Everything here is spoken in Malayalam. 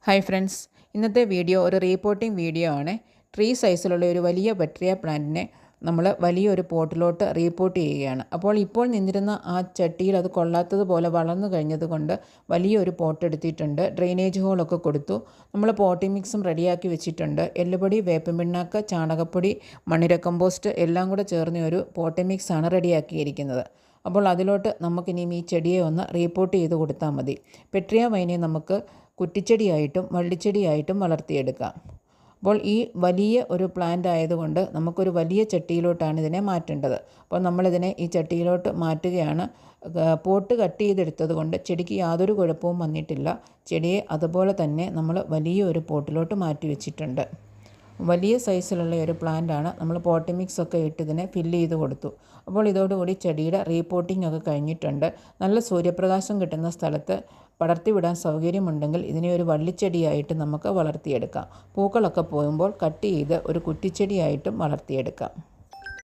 ഹായ് ഫ്രണ്ട്സ്, ഇന്നത്തെ വീഡിയോ ഒരു റീപോർട്ടിംഗ് വീഡിയോ ആണ്. ട്രീ സൈസിലുള്ള ഒരു വലിയ ബട്രിയ പ്ലാന്റിനെ നമ്മൾ വലിയൊരു പോട്ടിലോട്ട് റീപോർട്ട് ചെയ്യുകയാണ്. ഇപ്പോൾ നിന്നിരുന്ന ആ ചട്ടിയിൽ അത് കൊള്ളാത്തതുപോലെ വളർന്നു കഴിഞ്ഞതുകൊണ്ട് വലിയൊരു പോട്ട് എടുത്തിട്ടുണ്ട്. ഡ്രെയിനേജ് ഹോളൊക്കെ കൊടുത്തു. നമ്മൾ പോട്ടിംഗ് മിക്സും റെഡിയാക്കി വെച്ചിട്ടുണ്ട്. എല്ലുപൊടി, വേപ്പിൻ പിണ്ണാക്ക്, ചാണകപ്പൊടി, മണ്ണിര കമ്പോസ്റ്റ് എല്ലാം കൂടെ ചേർന്ന ഒരു പോട്ടിംഗ് മിക്സാണ് റെഡിയാക്കിയിരിക്കുന്നത്. അപ്പോൾ അതിലോട്ട് നമുക്കിനിയും ഈ ചെടിയെ ഒന്ന് റീപോർട്ട് ചെയ്ത് കൊടുത്താൽ മതി. പെട്രിയ വൈനെ നമുക്ക് കുറ്റിച്ചെടിയായിട്ടും വള്ളിച്ചെടിയായിട്ടും വളർത്തിയെടുക്കാം. അപ്പോൾ ഈ വലിയ ഒരു പ്ലാന്റ് ആയതുകൊണ്ട് നമുക്കൊരു വലിയ ചട്ടിയിലോട്ടാണ് ഇതിനെ മാറ്റേണ്ടത്. അപ്പോൾ നമ്മളിതിനെ ഈ ചട്ടിയിലോട്ട് മാറ്റുകയാണ്. പോട്ട് കട്ട് ചെയ്തെടുത്തത് കൊണ്ട് ചെടിക്ക് യാതൊരു കുഴപ്പവും വന്നിട്ടില്ല. ചെടിയെ അതുപോലെ തന്നെ നമ്മൾ വലിയൊരു പോട്ടിലോട്ട് മാറ്റി വെച്ചിട്ടുണ്ട്. വലിയ സൈസിലുള്ള ഒരു പ്ലാന്റാണ്. നമ്മൾ പോട്ടി മിക്സ് ഒക്കെ ഇട്ട് ഇതിനെ ഫില്ല് ചെയ്ത് കൊടുത്തു. അപ്പോൾ ഇതോടുകൂടി ചെടിയുടെ റീപോർട്ടിംഗ് ഒക്കെ കഴിഞ്ഞിട്ടുണ്ട്. നല്ല സൂര്യപ്രകാശം കിട്ടുന്ന സ്ഥലത്ത് പടർത്തിവിടാൻ സൗകര്യമുണ്ടെങ്കിൽ ഇതിനെ ഒരു വള്ളിച്ചെടിയായിട്ട് നമുക്ക് വളർത്തിയെടുക്കാം. പൂക്കളൊക്കെ പോകുമ്പോൾ കട്ട് ചെയ്ത് ഒരു കുറ്റിച്ചെടിയായിട്ടും വളർത്തിയെടുക്കാം.